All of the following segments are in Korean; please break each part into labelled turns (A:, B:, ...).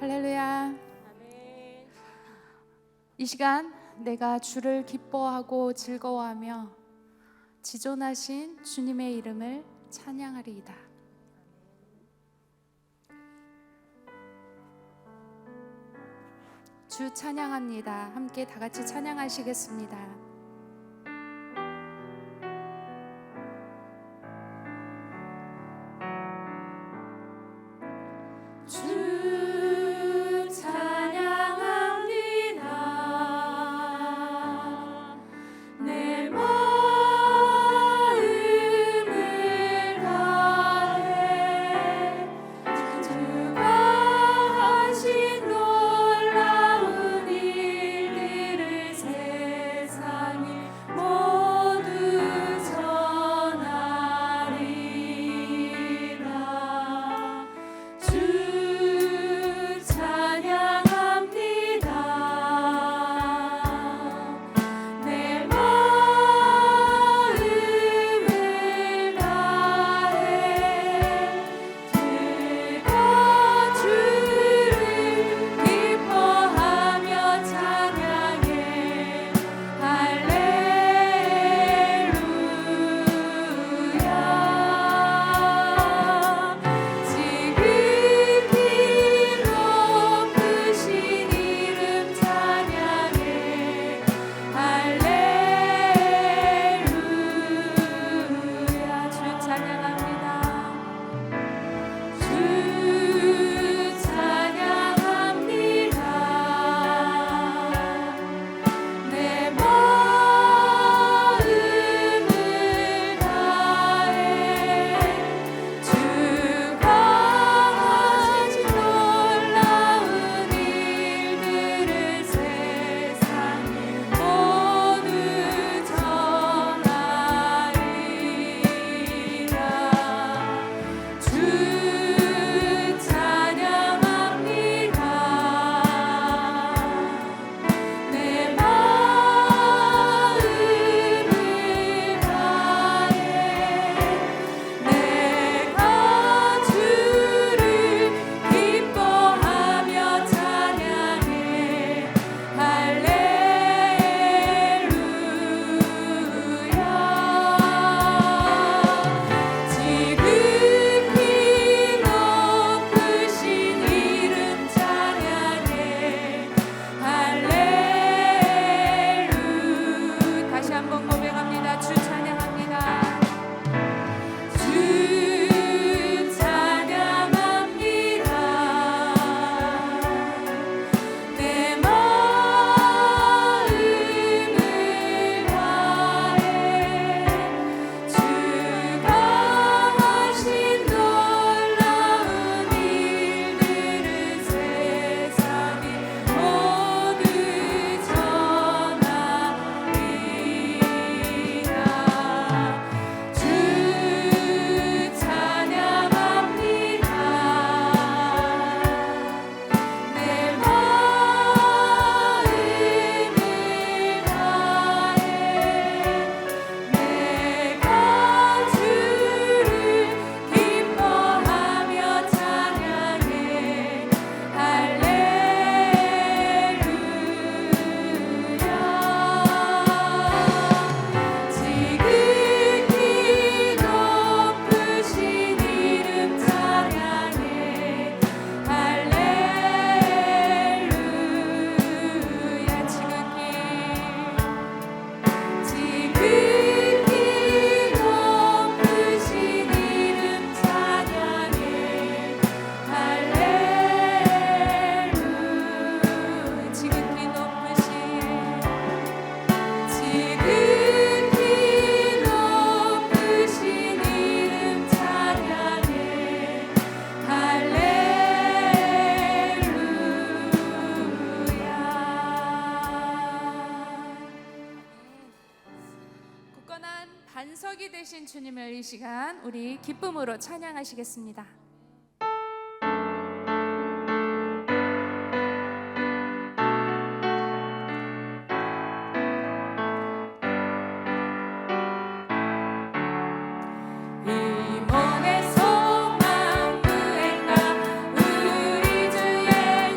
A: 할렐루야.
B: 아멘.
A: 이 시간 내가 주를 기뻐하고 즐거워하며 지존하신 주님의 이름을 찬양하리이다. 주 찬양합니다. 함께 다 같이 찬양하시겠습니다.
B: 주 찬양합니다. 내 마음을 다해 주가 하신 놀라운 일들을 세상에 모두 전하리라. 주 찬양합니다. 내 마음을 다해 제가 주를 기뻐하며 찬양해 할렐루야. 지극히 높으신 이름 찬양해 할렐루야. 주 찬양합니다. 주 찬양합니다. 내 마음을 다해 주가 하신 놀라운 일들을 세상에 모두 전하리라. 주 찬양합니다. 내 마음을 다해 내가 주를 기뻐하며 찬양해 할렐루야. 지극히 높으신 이름 찬양해 할렐루야. 다시 한번 고백합니다. 주 찬양합니다. 주 찬양합니다. 내 마음을 다해 주가 하신 놀라운 일들을 세상에 모두 전하리라. 주 찬양합니다. 내 마음을 다해 내가 주를 기뻐하며 찬양해 할렐루야. 지극히 높으신 이름 찬양해 할렐루야. 지극히 높으신 이름 찬양해 할렐루야. 지극히 높으신 이름 찬양해 할렐루야.
A: 굳건한 반석이 되신 주님을 이 시간 우리 기쁨으로 찬양하시겠습니다.
B: 이 몸의 소망 구했나 우리 주 예수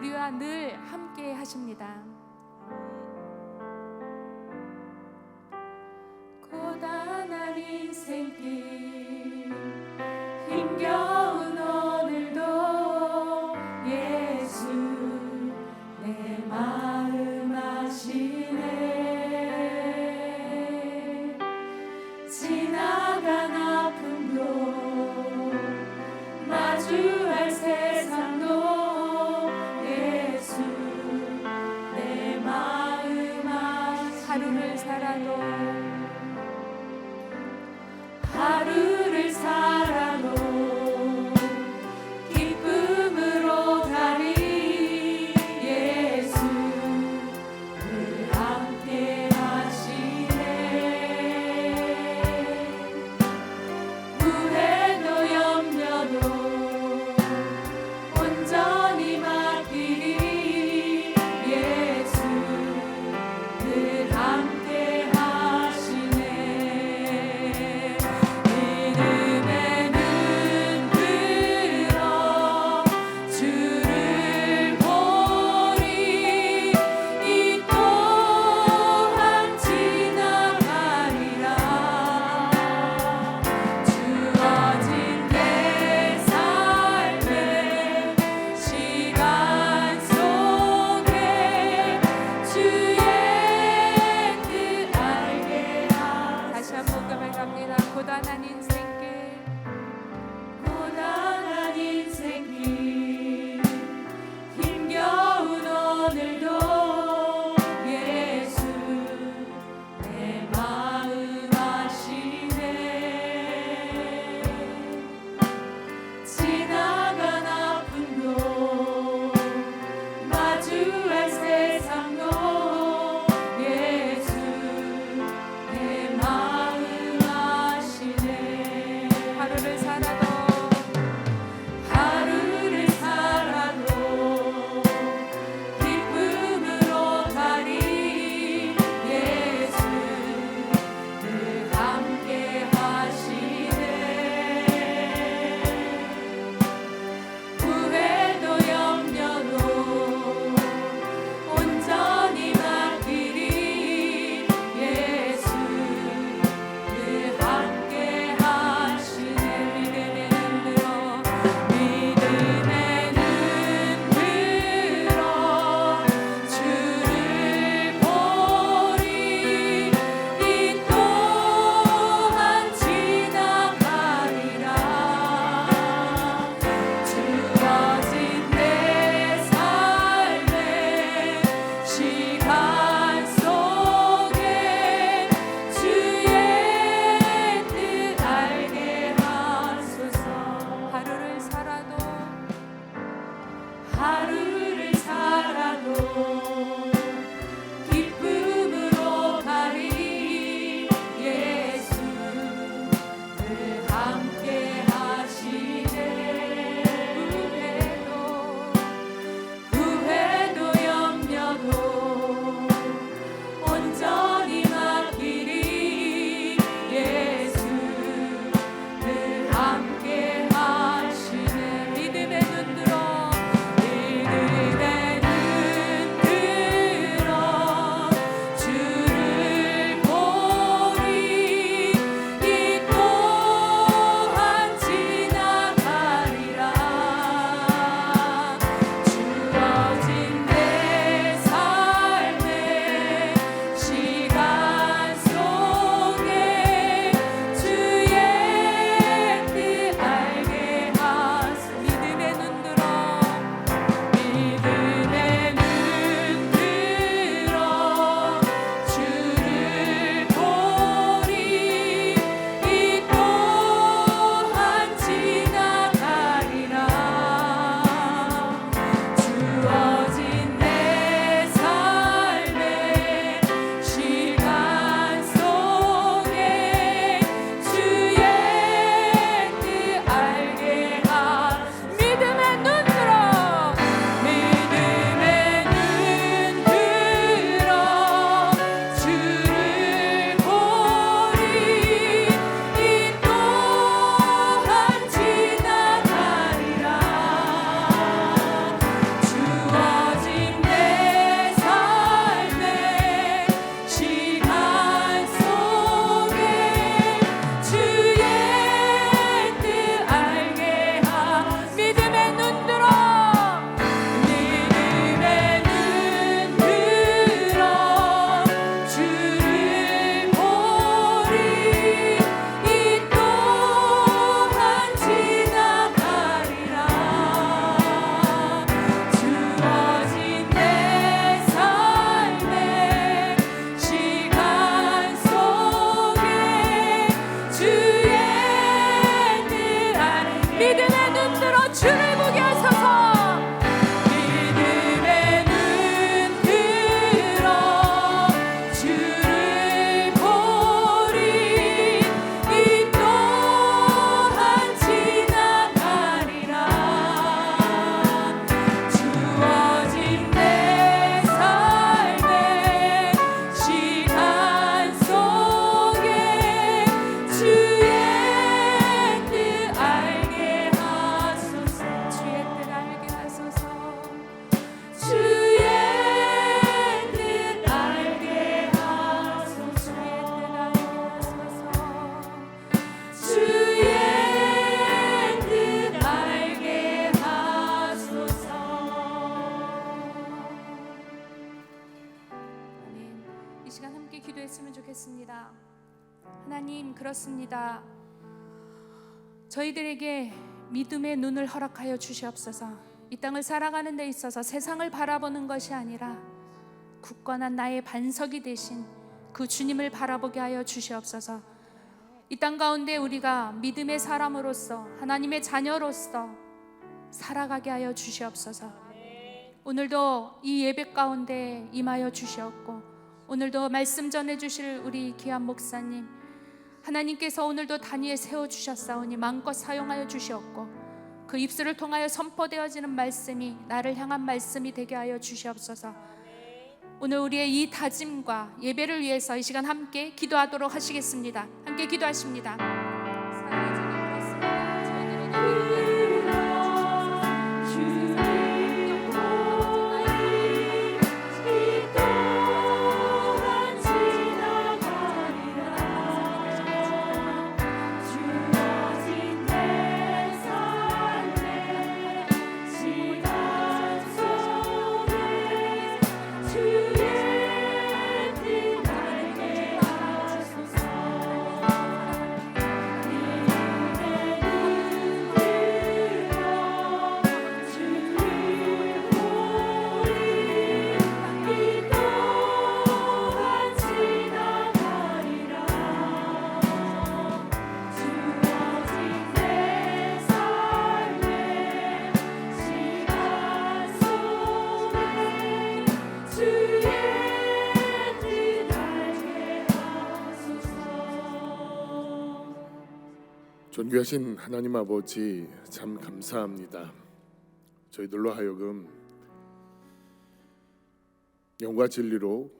A: 우리와 늘 함께 하십니다.
B: 고단한 인생길 힘겨운 오늘도 예수 내 마음 아시네. 지나간 아픔도 마주할 세상도 예수 내 마음 아시네.
A: 하루를 살아도
B: 하루
A: 이 시간 함께 기도했으면 좋겠습니다. 하나님, 그렇습니다. 저희들에게 믿음의 눈을 허락하여 주시옵소서. 이 땅을 살아가는 데 있어서 세상을 바라보는 것이 아니라 굳건한 나의 반석이 되신 그 주님을 바라보게 하여 주시옵소서. 이 땅 가운데 우리가 믿음의 사람으로서, 하나님의 자녀로서 살아가게 하여 주시옵소서. 오늘도 이 예배 가운데 임하여 주시옵고, 오늘도 말씀 전해주실 우리 귀한 목사님, 하나님께서 오늘도 단위에 세워주셨사오니 마음껏 사용하여 주시옵고, 그 입술을 통하여 선포되어지는 말씀이 나를 향한 말씀이 되게 하여 주시옵소서. 오늘 우리의 이 다짐과 예배를 위해서 이 시간 함께 기도하도록 하시겠습니다. 함께 기도하십니다. 사랑의 주님, 그렇습니다. 저희들에게
C: 존귀하신 하나님 아버지, 참 감사합니다. 저희들로 하여금 영과 진리로,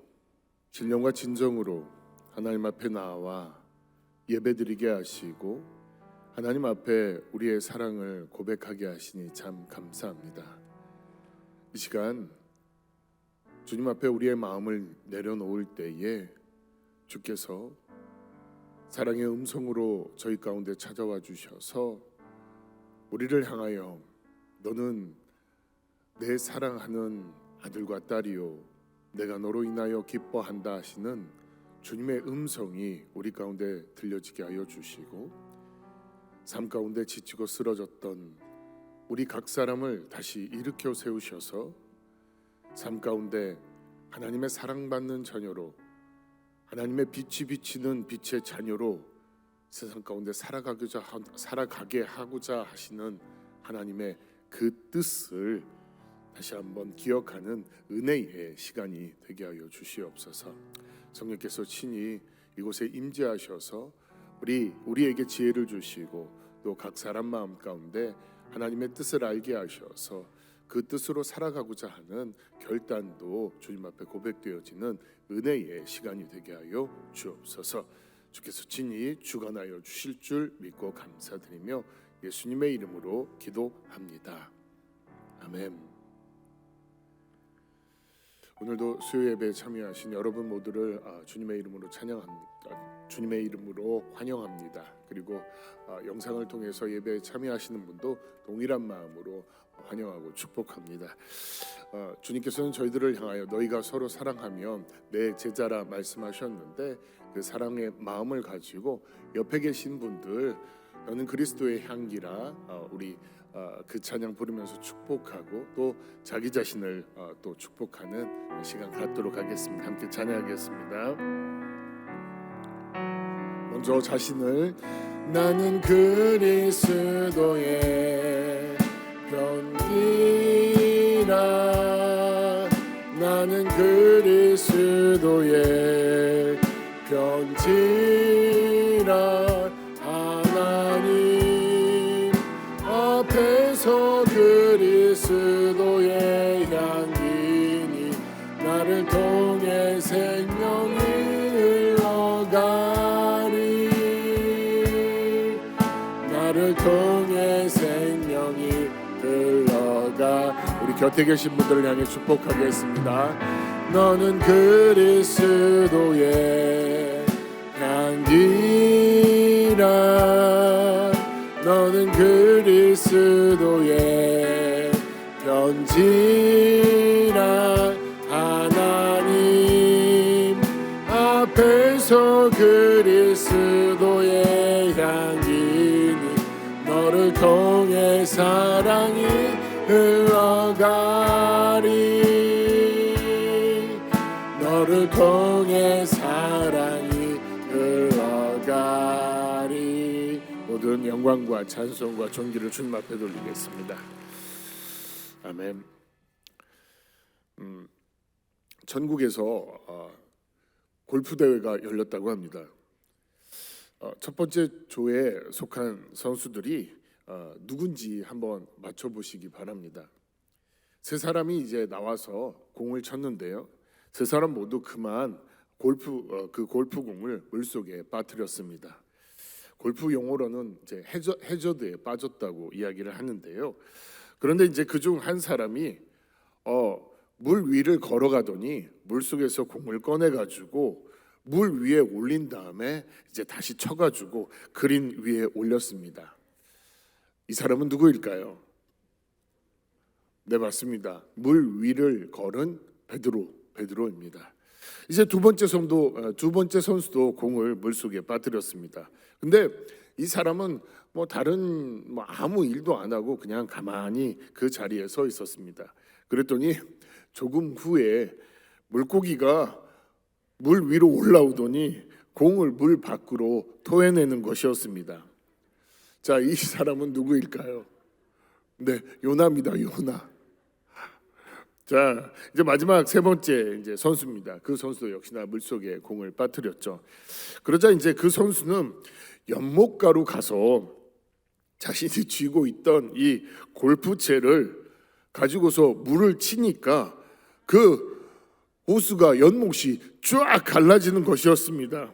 C: 신령과 진정으로 하나님 앞에 나와 예배드리게 하시고 하나님 앞에 우리의 사랑을 고백하게 하시니 참 감사합니다. 이 시간 주님 앞에 우리의 마음을 내려놓을 때에 주께서 사랑의 음성으로 저희 가운데 찾아와 주셔서 우리를 향하여 너는 내 사랑하는 아들과 딸이요 내가 너로 인하여 기뻐한다 하시는 주님의 음성이 우리 가운데 들려지게 하여 주시고, 삶 가운데 지치고 쓰러졌던 우리 각 사람을 다시 일으켜 세우셔서 삶 가운데 하나님의 사랑받는 자녀로, 하나님의 빛이 비치는 빛의 자녀로 세상 가운데 살아가게 하고자 하시는 하나님의 그 뜻을 다시 한번 기억하는 은혜의 시간이 되게 하여 주시옵소서. 성령께서 친히 이곳에 임재하셔서 우리에게 지혜를 주시고 또 각 사람 마음 가운데 하나님의 뜻을 알게 하셔서 그 뜻으로 살아가고자 하는 결단도 주님 앞에 고백되어지는 은혜의 시간이 되게 하여 주옵소서. 주께서 친히 주관하여 주실 줄 믿고 감사드리며 예수님의 이름으로 기도합니다. 아멘. 오늘도 수요 예배에 참여하신 여러분 모두를 주님의 이름으로 찬양합니다. 주님의 이름으로 환영합니다. 그리고 영상을 통해서 예배에 참여하시는 분도 동일한 마음으로 환영하고 축복합니다. 주님께서는 저희들을 향하여 너희가 서로 사랑하면 내 제자라 말씀하셨는데, 그 사랑의 마음을 가지고 옆에 계신 분들 너는 그리스도의 향기라 우리 그 찬양 부르면서 축복하고 또 자기 자신을 또 축복하는 시간 갖도록 하겠습니다. 함께 찬양하겠습니다. 먼저 자신을 나는 그리스도의 편지라, 나는 그리스도의 편지라, 하나님 앞에서 그리스도의 향기니 나를 통해 생명이 흘러가리, 나를 통해 생명이 흘러가. 우리 곁에 계신 분들을 향해 축복하겠습니다. 너는 그리스도의 향기라, 너는 그리스도의 편지라, 하나님 영광과 찬송과 존귀를 주님 앞에 돌리겠습니다. 아멘. 전국에서 골프 대회가 열렸다고 합니다. 첫 번째 조에 속한 선수들이 누군지 한번 맞춰보시기 바랍니다. 세 사람이 이제 나와서 공을 쳤는데요. 세 사람 모두 그만 그 골프공을 물속에 빠뜨렸습니다. 골프 용어로는 이제 해저드에 빠졌다고 이야기를 하는데요. 그런데 이제 그중 한 사람이 물 위를 걸어가더니 물 속에서 공을 꺼내 가지고 물 위에 올린 다음에 이제 다시 쳐가지고 그린 위에 올렸습니다. 이 사람은 누구일까요? 네, 맞습니다. 물 위를 걸은 베드로입니다. 이제 두 번째 선수도 공을 물 속에 빠뜨렸습니다. 근데 이 사람은 아무 일도 안 하고 그냥 가만히 그 자리에 서 있었습니다. 그랬더니 조금 후에 물고기가 물 위로 올라오더니 공을 물 밖으로 토해내는 것이었습니다. 자, 이 사람은 누구일까요? 네, 요나입니다. 요나. 자, 이제 마지막 세 번째 이제 선수입니다. 그 선수도 역시나 물속에 공을 빠뜨렸죠. 그러자 이제 그 선수는 연못가로 가서 자신이 쥐고 있던 이 골프채를 가지고서 물을 치니까 그 호수가 연못이 쫙 갈라지는 것이었습니다.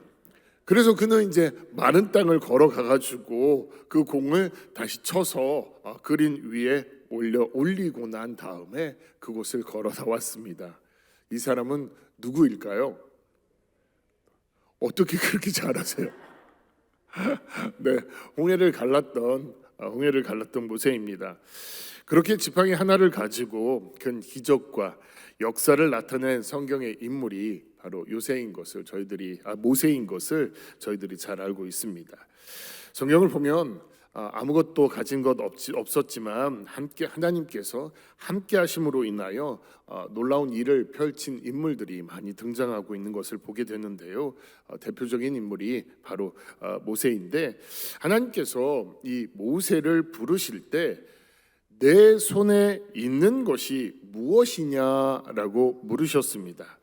C: 그래서 그는 이제 마른 땅을 걸어가 가지고 그 공을 다시 쳐서 그린 위에 올리고 난 다음에 그곳을 걸어 나왔습니다. 이 사람은 누구일까요? 어떻게 그렇게 잘하세요? 네, 홍해를 갈랐던 모세입니다. 그렇게 지팡이 하나를 가지고 큰 기적과 역사를 나타낸 성경의 인물이 바로 모세인 것을 저희들이 잘 알고 있습니다. 성경을 보면 아무것도 가진 것 없었지만 하나님께서 함께 하심으로 인하여 놀라운 일을 펼친 인물들이 많이 등장하고 있는 것을 보게 되는데요. 대표적인 인물이 바로 모세인데, 하나님께서 이 모세를 부르실 때 내 손에 있는 것이 무엇이냐라고 물으셨습니다.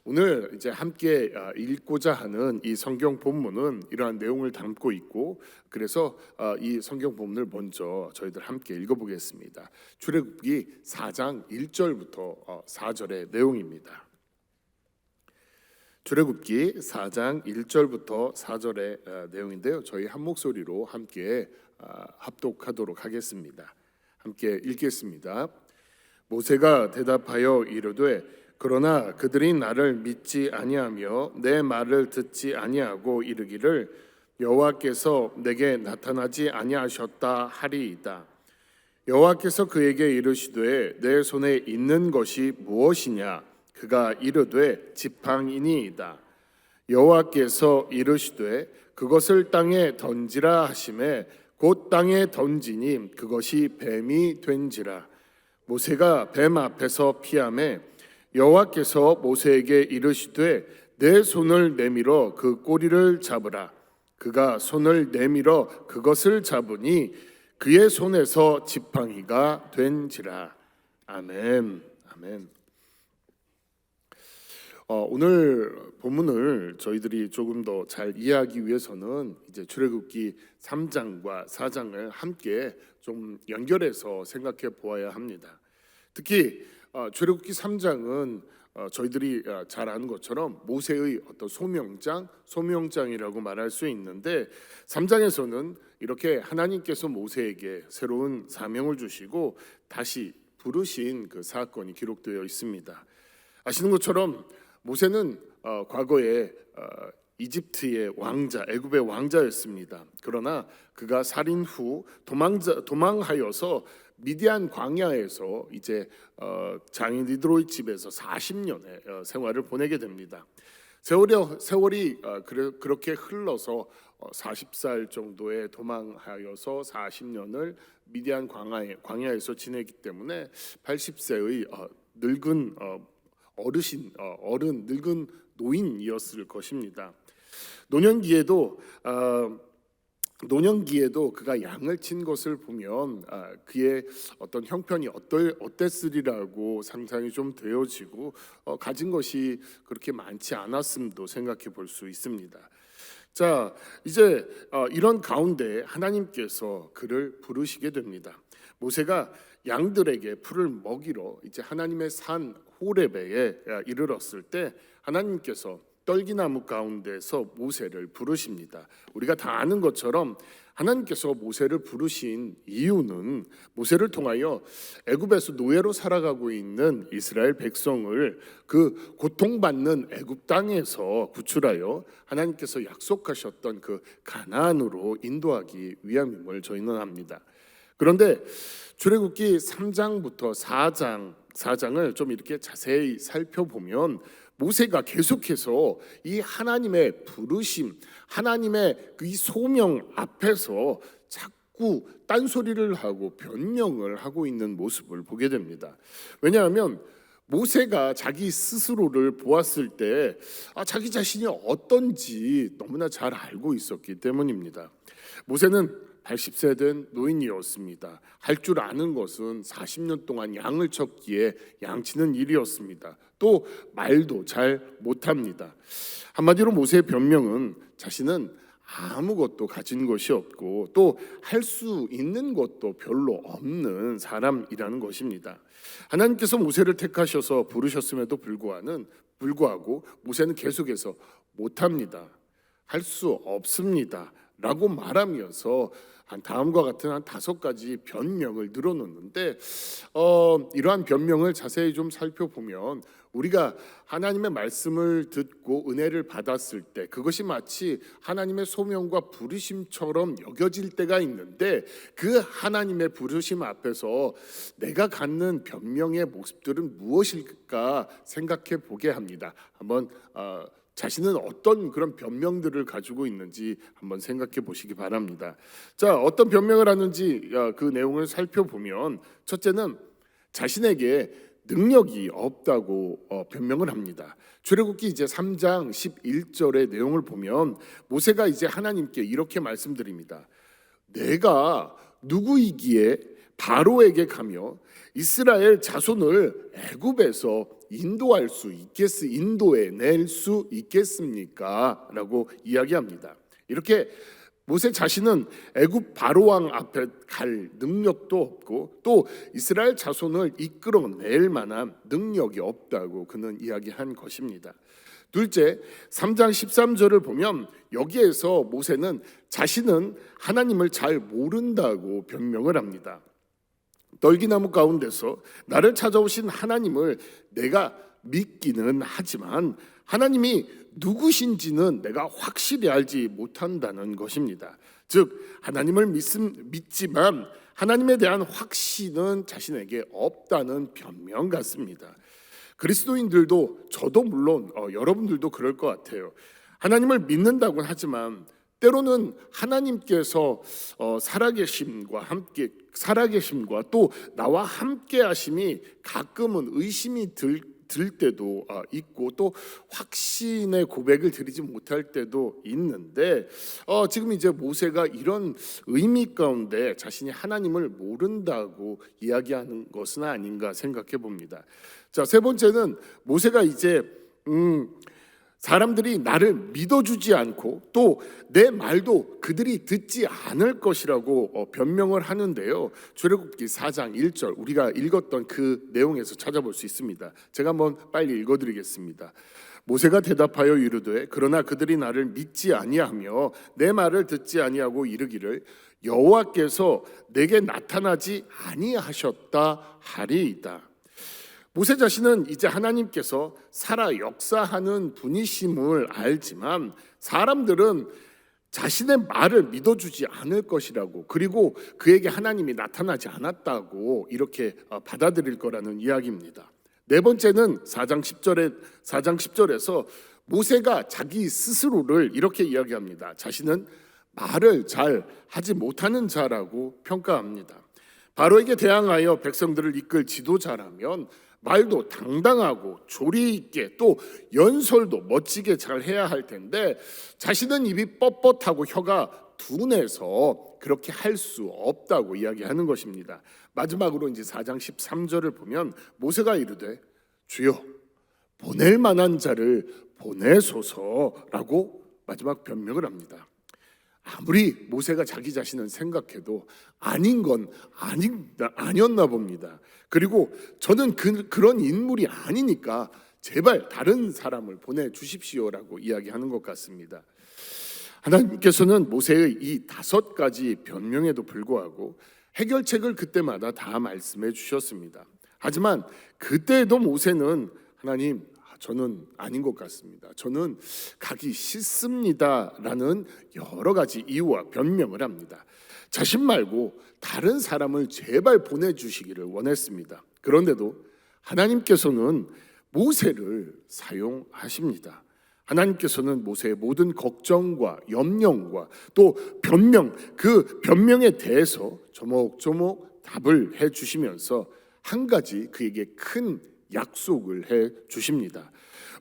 C: 오늘 이제 함께 읽고자 하는 이 성경 본문은 이러한 내용을 담고 있고, 그래서 이 성경 본문을 먼저 저희들 함께 읽어보겠습니다. 출애굽기 4장 1절부터 4절의 내용입니다. 출애굽기 4장 1절부터 4절의 내용인데요. 저희 한 목소리로 함께 합독하도록 하겠습니다. 함께 읽겠습니다. 모세가 대답하여 이르되 그러나 그들이 나를 믿지 아니하며 내 말을 듣지 아니하고 이르기를 여호와께서 내게 나타나지 아니하셨다 하리이다. 여호와께서 그에게 이르시되 내 손에 있는 것이 무엇이냐? 그가 이르되 지팡이니이다. 여호와께서 이르시되 그것을 땅에 던지라 하시매 곧 땅에 던지니 그것이 뱀이 된지라. 모세가 뱀 앞에서 피하매 여호와께서 모세에게 이르시되 내 손을 내밀어 그 꼬리를 잡으라. 그가 손을 내밀어 그것을 잡으니 그의 손에서 지팡이가 된지라. 아멘. 아멘. 오늘 본문을 저희들이 조금 더 잘 이해하기 위해서는 이제 출애굽기 3장과 4장을 함께 좀 연결해서 생각해 보아야 합니다. 특히 출애굽기 3장은 저희들이 잘 아는 것처럼 모세의 어떤 소명장이라고 말할 수 있는데, 3장에서는 이렇게 하나님께서 모세에게 새로운 사명을 주시고 다시 부르신 그 사건이 기록되어 있습니다. 아시는 것처럼 모세는 과거에 이집트의 왕자, 애굽의 왕자였습니다. 그러나 그가 살인 후 도망하여서 미디안 광야에서 이제 장인 이드로의 집에서 40년의 생활을 보내게 됩니다. 세월이 그렇게 흘러서 40살 정도에 도망하여서 40년을 미디안 광야에서 지내기 때문에 80세의 늙은 늙은 노인이었을 것입니다. 노년기에도 노년기에도 그가 양을 친 것을 보면 그의 어떤 형편이 어땠으리라고 상상이 좀 되어지고 가진 것이 그렇게 많지 않았음도 생각해 볼 수 있습니다. 자, 이제 이런 가운데 하나님께서 그를 부르시게 됩니다. 모세가 양들에게 풀을 먹이러 이제 하나님의 산 호렙에 이르렀을 때 하나님께서 떨기나무 가운데서 모세를 부르십니다. 우리가 다 아는 것처럼 하나님께서 모세를 부르신 이유는 모세를 통하여 애굽에서 노예로 살아가고 있는 이스라엘 백성을 그 고통받는 애굽 땅에서 구출하여 하나님께서 약속하셨던 그 가나안으로 인도하기 위함임을 저희는 압니다. 그런데 출애굽기 3장부터 4장을 좀 이렇게 자세히 살펴보면 모세가 계속해서 이 하나님의 부르심, 하나님의 이 소명 앞에서 자꾸 딴소리를 하고 변명을 하고 있는 모습을 보게 됩니다. 왜냐하면 모세가 자기 스스로를 보았을 때 자기 자신이 어떤지 너무나 잘 알고 있었기 때문입니다. 모세는 80세 된 노인이었습니다. 할 줄 아는 것은 40년 동안 양을 쳤기에 양치는 일이었습니다. 또 말도 잘 못합니다. 한마디로 모세의 변명은 자신은 아무것도 가진 것이 없고 또 할 수 있는 것도 별로 없는 사람이라는 것입니다. 하나님께서 모세를 택하셔서 부르셨음에도 불구하고 모세는 계속해서 못합니다. 할 수 없습니다. 라고 말하면서 다음과 같은 한 5가지 변명을 늘어놓는데 이러한 변명을 자세히 좀 살펴보면 우리가 하나님의 말씀을 듣고 은혜를 받았을 때 그것이 마치 하나님의 소명과 부르심처럼 여겨질 때가 있는데 그 하나님의 부르심 앞에서 내가 갖는 변명의 모습들은 무엇일까 생각해 보게 합니다. 한번 자신은 어떤 그런 변명들을 가지고 있는지 한번 생각해 보시기 바랍니다. 자, 어떤 변명을 하는지 그 내용을 살펴보면 첫째는 자신에게 능력이 없다고 변명을 합니다. 출애굽기 이제 3장 11절의 내용을 보면 모세가 이제 하나님께 이렇게 말씀드립니다. 내가 누구이기에 바로에게 가며 이스라엘 자손을 애굽에서 인도해 낼 수 있겠습니까? 라고 이야기합니다. 이렇게 모세 자신은 애굽 바로왕 앞에 갈 능력도 없고 또 이스라엘 자손을 이끌어낼 만한 능력이 없다고 그는 이야기한 것입니다. 둘째, 3장 13절을 보면 여기에서 모세는 자신은 하나님을 잘 모른다고 변명을 합니다. 떨기나무 가운데서 나를 찾아오신 하나님을 내가 믿기는 하지만 하나님이 누구신지는 내가 확실히 알지 못한다는 것입니다. 즉 하나님을 믿지만 하나님에 대한 확신은 자신에게 없다는 변명 같습니다. 그리스도인들도 저도 물론 여러분들도 그럴 것 같아요. 하나님을 믿는다고는 하지만 때로는 하나님께서 살아계심과 또 나와 함께 하심이 가끔은 의심이 들 때도 있고 또 확신의 고백을 드리지 못할 때도 있는데 지금 이제 모세가 이런 의미 가운데 자신이 하나님을 모른다고 이야기하는 것은 아닌가 생각해 봅니다. 자, 세 번째는 모세가 이제 사람들이 나를 믿어주지 않고 또 내 말도 그들이 듣지 않을 것이라고 변명을 하는데요. 출애굽기 4장 1절 우리가 읽었던 그 내용에서 찾아볼 수 있습니다. 제가 한번 빨리 읽어드리겠습니다. 모세가 대답하여 이르되 그러나 그들이 나를 믿지 아니하며 내 말을 듣지 아니하고 이르기를 여호와께서 내게 나타나지 아니하셨다 하리이다. 모세 자신은 이제 하나님께서 살아 역사하는 분이심을 알지만 사람들은 자신의 말을 믿어주지 않을 것이라고 그리고 그에게 하나님이 나타나지 않았다고 이렇게 받아들일 거라는 이야기입니다. 네 번째는 4장 10절에서 모세가 자기 스스로를 이렇게 이야기합니다. 자신은 말을 잘 하지 못하는 자라고 평가합니다. 바로에게 대항하여 백성들을 이끌 지도자라면 말도 당당하고 조리 있게 또 연설도 멋지게 잘 해야 할 텐데 자신은 입이 뻣뻣하고 혀가 둔해서 그렇게 할 수 없다고 이야기하는 것입니다. 마지막으로 이제 4장 13절을 보면 모세가 이르되 주여 보낼 만한 자를 보내소서라고 마지막 변명을 합니다. 아무리 모세가 자기 자신을 생각해도 아닌 건 아니었나 봅니다. 그리고 저는 그런 인물이 아니니까 제발 다른 사람을 보내주십시오라고 이야기하는 것 같습니다. 하나님께서는 모세의 이 5가지 변명에도 불구하고 해결책을 그때마다 다 말씀해 주셨습니다. 하지만 그때에도 모세는 하나님, 저는 아닌 것 같습니다. 저는 가기 싫습니다라는 여러 가지 이유와 변명을 합니다. 자신 말고 다른 사람을 제발 보내주시기를 원했습니다. 그런데도 하나님께서는 모세를 사용하십니다. 하나님께서는 모세의 모든 걱정과 염려와 또 변명, 그 변명에 대해서 조목조목 답을 해 주시면서 한 가지 그에게 큰 약속을 해 주십니다.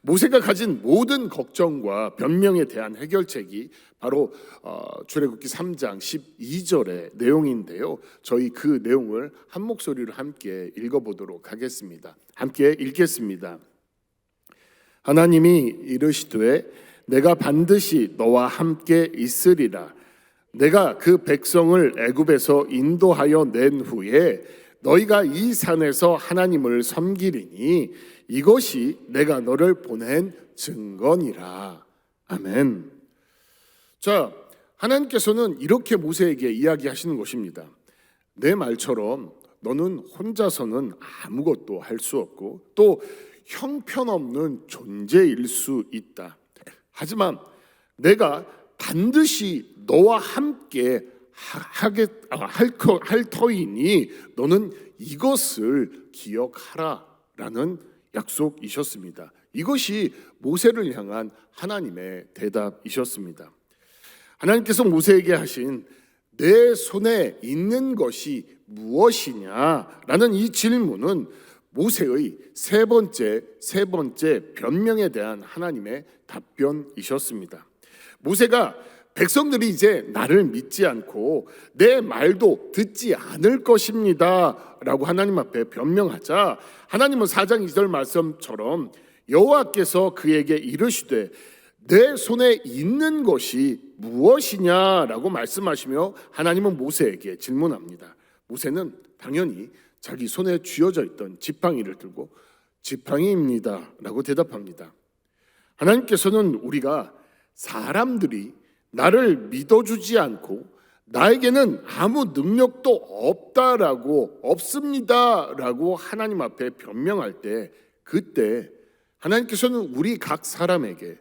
C: 모세가 가진 모든 걱정과 변명에 대한 해결책이 바로 출애굽기 3장 12절의 내용인데요. 저희 그 내용을 한 목소리로 함께 읽어보도록 하겠습니다. 함께 읽겠습니다. 하나님이 이르시되 내가 반드시 너와 함께 있으리라. 내가 그 백성을 애굽에서 인도하여 낸 후에 너희가 이 산에서 하나님을 섬기리니 이것이 내가 너를 보낸 증거니라. 아멘. 자, 하나님께서는 이렇게 모세에게 이야기하시는 것입니다. 내 말처럼 너는 혼자서는 아무것도 할 수 없고 또 형편없는 존재일 수 있다. 하지만 내가 반드시 너와 함께 할 터이니 너는 이것을 기억하라라는 약속이셨습니다. 이것이 모세를 향한 하나님의 대답이셨습니다. 하나님께서 모세에게 하신 내 손에 있는 것이 무엇이냐라는 이 질문은 모세의 세 번째 변명에 대한 하나님의 답변이셨습니다. 모세가 백성들이 이제 나를 믿지 않고 내 말도 듣지 않을 것입니다 라고 하나님 앞에 변명하자 하나님은 4장 2절 말씀처럼 여호와께서 그에게 이르시되 내 손에 있는 것이 무엇이냐라고 말씀하시며 하나님은 모세에게 질문합니다. 모세는 당연히 자기 손에 쥐어져 있던 지팡이를 들고 지팡이입니다 라고 대답합니다. 하나님께서는 우리가 사람들이 나를 믿어주지 않고 나에게는 아무 능력도 없습니다라고 하나님 앞에 변명할 때 그때 하나님께서는 우리 각 사람에게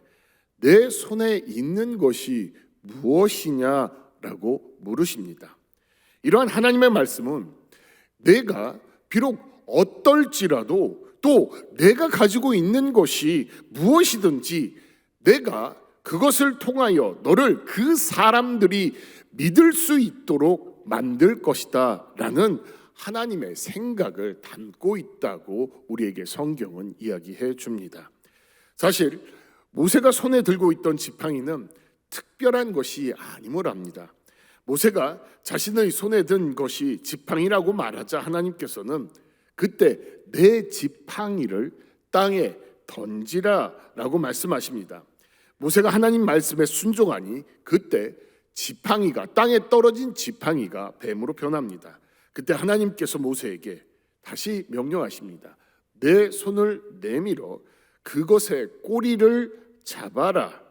C: 내 손에 있는 것이 무엇이냐라고 물으십니다. 이러한 하나님의 말씀은 내가 비록 어떨지라도 또 내가 가지고 있는 것이 무엇이든지 내가 그것을 통하여 너를 그 사람들이 믿을 수 있도록 만들 것이다 라는 하나님의 생각을 담고 있다고 우리에게 성경은 이야기해 줍니다. 사실 모세가 손에 들고 있던 지팡이는 특별한 것이 아님을 압니다. 모세가 자신의 손에 든 것이 지팡이라고 말하자 하나님께서는 그때 내 지팡이를 땅에 던지라라고 말씀하십니다. 모세가 하나님 말씀에 순종하니 그때 지팡이가 땅에 떨어진 지팡이가 뱀으로 변합니다. 그때 하나님께서 모세에게 다시 명령하십니다. 내 손을 내밀어 그것의 꼬리를 잡아라.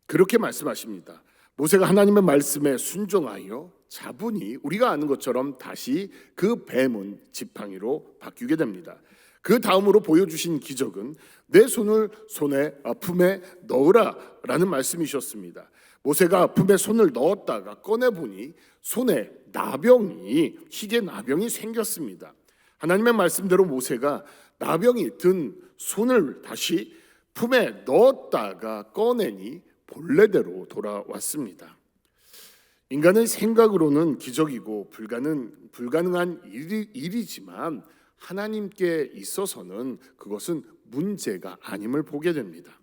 C: 그렇게 말씀하십니다. 모세가 하나님의 말씀에 순종하여 잡으니 우리가 아는 것처럼 다시 그 뱀은 지팡이로 바뀌게 됩니다. 그 다음으로 보여주신 기적은 내 손을 품에 넣으라 라는 말씀이셨습니다. 모세가 품에 손을 넣었다가 꺼내보니 손에 희게 나병이 생겼습니다. 하나님의 말씀대로 모세가 나병이 든 손을 다시 품에 넣었다가 꺼내니 본래대로 돌아왔습니다. 인간의 생각으로는 기적이고 불가능한 일이지만 하나님께 있어서는 그것은 문제가 아님을 보게 됩니다.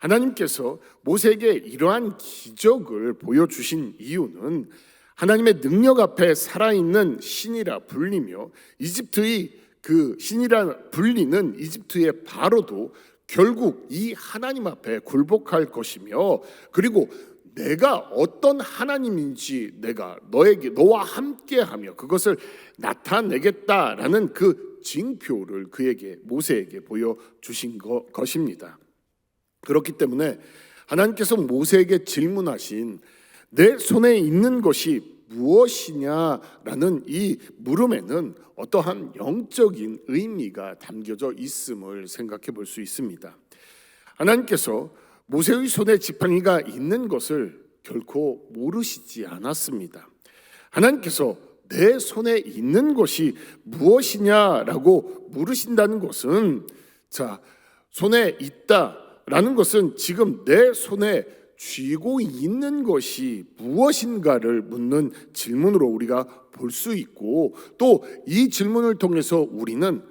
C: 하나님께서 모세에게 이러한 기적을 보여주신 이유는 하나님의 능력 앞에 살아있는 신이라 불리며 이집트의 그 신이라 불리는 이집트의 바로도 결국 이 하나님 앞에 굴복할 것이며, 그리고 내가 어떤 하나님인지 내가 너와 함께하며 그것을 나타내겠다라는 그 징표를 그에게 모세에게 보여주신 것입니다. 그렇기 때문에 하나님께서 모세에게 질문하신 내 손에 있는 것이 무엇이냐라는 이 물음에는 어떠한 영적인 의미가 담겨져 있음을 생각해 볼 수 있습니다. 하나님께서 모세의 손에 지팡이가 있는 것을 결코 모르시지 않았습니다. 하나님께서 내 손에 있는 것이 무엇이냐라고 물으신다는 것은, 자, 손에 있다라는 것은 지금 내 손에 쥐고 있는 것이 무엇인가를 묻는 질문으로 우리가 볼 수 있고, 또 이 질문을 통해서 우리는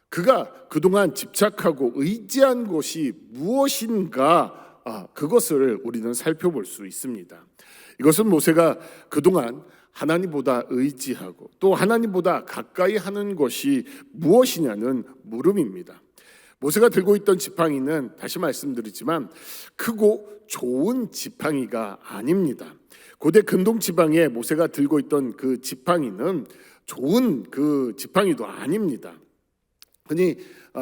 C: 그가 그동안 집착하고 의지한 것이 무엇인가, 그것을 우리는 살펴볼 수 있습니다. 이것은 모세가 그동안 하나님보다 의지하고 또 하나님보다 가까이 하는 것이 무엇이냐는 물음입니다. 모세가 들고 있던 지팡이는 다시 말씀드리지만 크고 좋은 지팡이가 아닙니다. 고대 근동 지방에 모세가 들고 있던 그 지팡이는 좋은 그 지팡이도 아닙니다. 흔히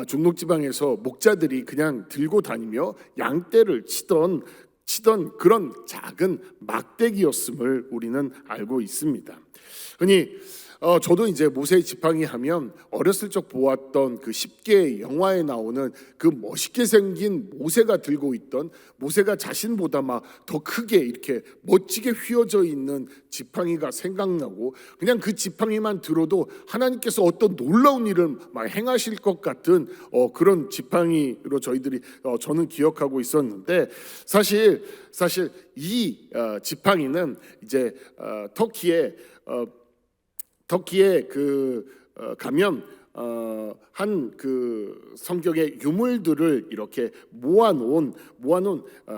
C: 중동 지방에서 목자들이 그냥 들고 다니며 양떼를 치던 그런 작은 막대기였음을 우리는 알고 있습니다. 흔히 저도 이제 모세의 지팡이 하면 어렸을 적 보았던 그 10개 영화에 나오는 그 멋있게 생긴 모세가 들고 있던, 모세가 자신보다 막 더 크게 이렇게 멋지게 휘어져 있는 지팡이가 생각나고, 그냥 그 지팡이만 들어도 하나님께서 어떤 놀라운 일을 막 행하실 것 같은 그런 지팡이로 저는 기억하고 있었는데, 사실 이 지팡이는 이제 터키에 가면 한 그 성경의 유물들을 이렇게 모아놓은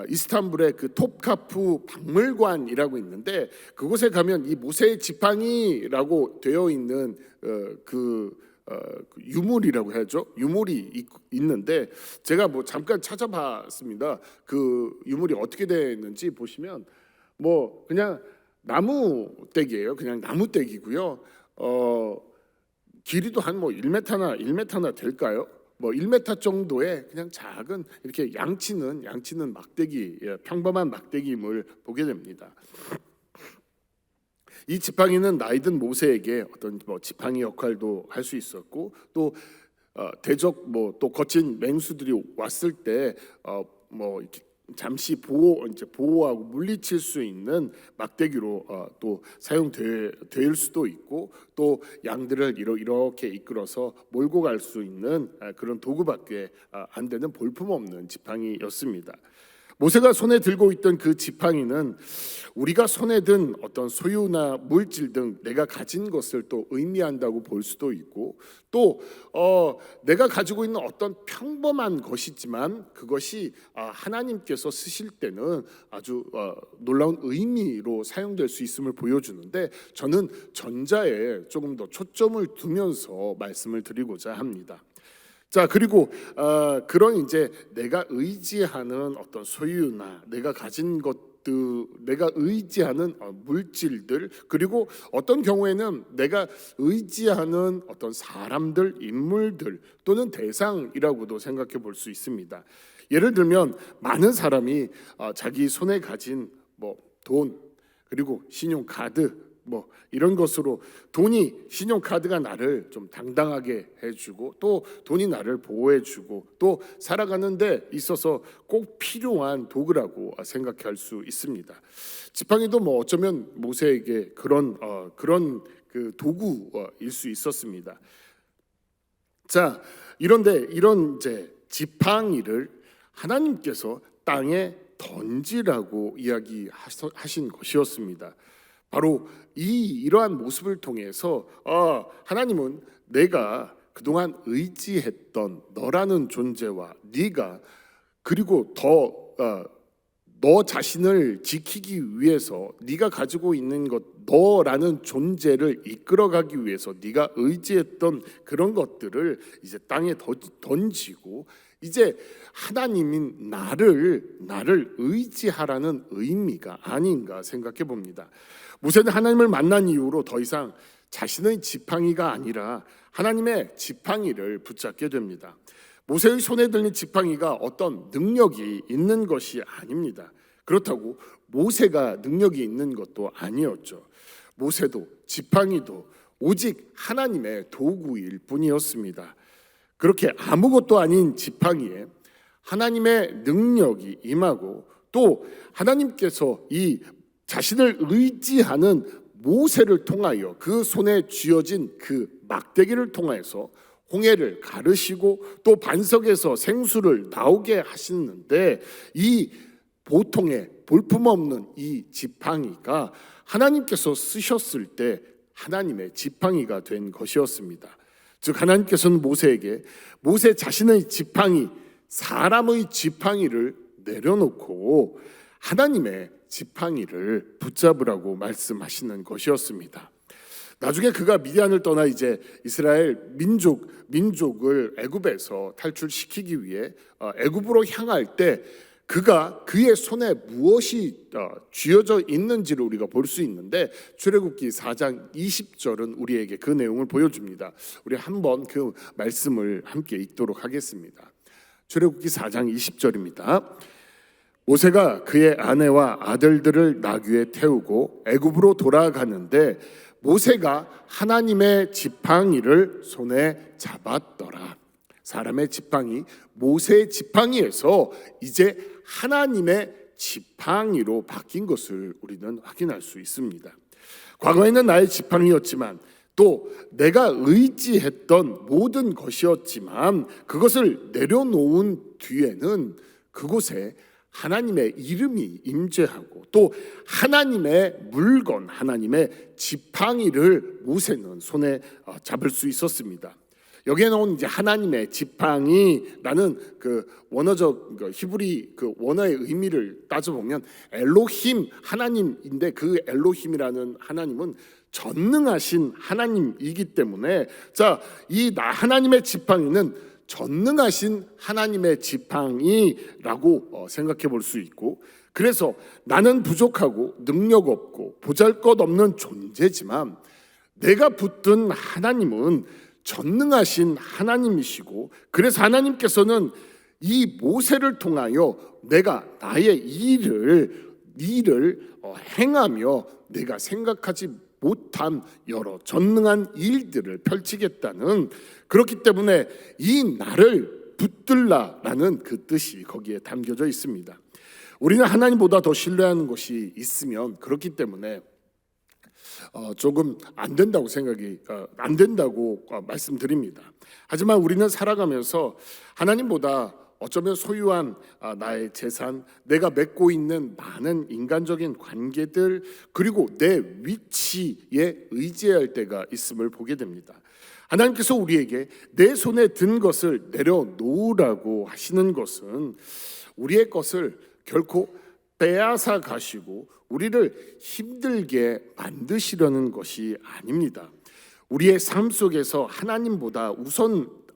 C: 이스탄불의 그 톱카프 박물관이라고 있는데, 그곳에 가면 이 모세의 지팡이라고 되어 있는 유물이라고 해야죠. 유물이 있는데, 제가 뭐 잠깐 찾아봤습니다. 그 유물이 어떻게 되는지 보시면 그냥 나무떼기예요. 그냥 나무떼기고요. 길이도 한 1m나 될까요? 1m 정도의 그냥 작은 이렇게 양치는 막대기, 평범한 막대기임을 보게 됩니다. 이 지팡이는 나이든 모세에게 어떤 지팡이 역할도 할 수 있었고, 또 대적 또 거친 맹수들이 왔을 때 이렇게 잠시 보호하고 물리칠 수 있는 막대기로 또 사용될 수도 있고, 또 양들을 이렇게 이끌어서 몰고 갈 수 있는 그런 도구밖에 안 되는 볼품없는 지팡이였습니다. 모세가 손에 들고 있던 그 지팡이는 우리가 손에 든 어떤 소유나 물질 등 내가 가진 것을 또 의미한다고 볼 수도 있고, 또 내가 가지고 있는 어떤 평범한 것이지만 그것이 하나님께서 쓰실 때는 아주 놀라운 의미로 사용될 수 있음을 보여주는데, 저는 전자에 조금 더 초점을 두면서 말씀을 드리고자 합니다. 자, 그리고 그런 이제 내가 의지하는 어떤 소유나 내가 가진 것들, 내가 의지하는 물질들, 그리고 어떤 경우에는 내가 의지하는 어떤 사람들, 인물들 또는 대상이라고도 생각해 볼 수 있습니다. 예를 들면 많은 사람이 자기 손에 가진 돈, 그리고 신용카드 이런 것으로 신용카드가 나를 좀 당당하게 해주고, 또 돈이 나를 보호해주고, 또 살아가는 데 있어서 꼭 필요한 도구라고 생각할 수 있습니다. 지팡이도 어쩌면 모세에게 그런 그 도구일 수 있었습니다. 자, 이런데 이런 이제 지팡이를 하나님께서 땅에 던지라고 이야기하신 것이었습니다. 바로 이러한 모습을 통해서 하나님은 내가 그동안 의지했던 너라는 존재와 네가 그리고 너 자신을 지키기 위해서 네가 가지고 있는 것, 너라는 존재를 이끌어가기 위해서 네가 의지했던 그런 것들을 이제 땅에 던지고 이제 하나님인 나를 의지하라는 의미가 아닌가 생각해 봅니다. 모세는 하나님을 만난 이후로 더 이상 자신의 지팡이가 아니라 하나님의 지팡이를 붙잡게 됩니다. 모세의 손에 들린 지팡이가 어떤 능력이 있는 것이 아닙니다. 그렇다고 모세가 능력이 있는 것도 아니었죠. 모세도 지팡이도 오직 하나님의 도구일 뿐이었습니다. 그렇게 아무것도 아닌 지팡이에 하나님의 능력이 임하고 또 하나님께서 이 자신을 의지하는 모세를 통하여 그 손에 쥐어진 그 막대기를 통해서 홍해를 가르시고 또 반석에서 생수를 나오게 하시는데 이 보통의 볼품없는 이 지팡이가 하나님께서 쓰셨을 때 하나님의 지팡이가 된 것이었습니다. 즉 하나님께서는 모세에게 모세 자신의 지팡이, 사람의 지팡이를 내려놓고 하나님의 지팡이를 붙잡으라고 말씀하시는 것이었습니다. 나중에 그가 미디안을 떠나 이제 이스라엘 민족을 애굽에서 탈출시키기 위해 애굽으로 향할 때 그가 그의 손에 무엇이 쥐어져 있는지를 우리가 볼 수 있는데 출애굽기 4장 20절은 우리에게 그 내용을 보여줍니다. 우리 한번 그 말씀을 함께 읽도록 하겠습니다. 출애굽기 4장 20절입니다. 모세가 그의 아내와 아들들을 나귀에 태우고 애굽으로 돌아가는데 모세가 하나님의 지팡이를 손에 잡았더라. 사람의 지팡이, 모세의 지팡이에서 이제 하나님의 지팡이로 바뀐 것을 우리는 확인할 수 있습니다. 과거에는 나의 지팡이였지만 또 내가 의지했던 모든 것이었지만 그것을 내려놓은 뒤에는 그곳에 하나님의 이름이 임재하고 또 하나님의 물건, 하나님의 지팡이를 모세는 손에 잡을 수 있었습니다. 여기에 나온 이제 하나님의 지팡이라는 그 원어적 히브리 그 원어의 의미를 따져보면 엘로힘 하나님인데 그 엘로힘이라는 하나님은 전능하신 하나님이기 때문에 이 하나님의 지팡이는 전능하신 하나님의 지팡이라고 생각해 볼 수 있고 그래서 나는 부족하고 능력 없고 보잘것없는 존재지만 내가 붙든 하나님은 전능하신 하나님이시고 그래서 하나님께서는 이 모세를 통하여 내가 나의 일을 행하며 내가 생각하지 못한 여러 전능한 일들을 펼치겠다는 그렇기 때문에 이 나를 붙들라라는 그 뜻이 거기에 담겨져 있습니다. 우리는 하나님보다 더 신뢰하는 것이 있으면 그렇기 때문에 조금 안 된다고 말씀드립니다. 하지만 우리는 살아가면서 하나님보다 어쩌면 소유한 나의 재산, 내가 맺고 있는 많은 인간적인 관계들 그리고 내 위치에 의지할 때가 있음을 보게 됩니다. 하나님께서 우리에게 내 손에 든 것을 내려놓으라고 하시는 것은 우리의 것을 결코 빼앗아 가시고 우리를 힘들게 만드시려는 것이 아닙니다. 우리의 삶 속에서 하나님보다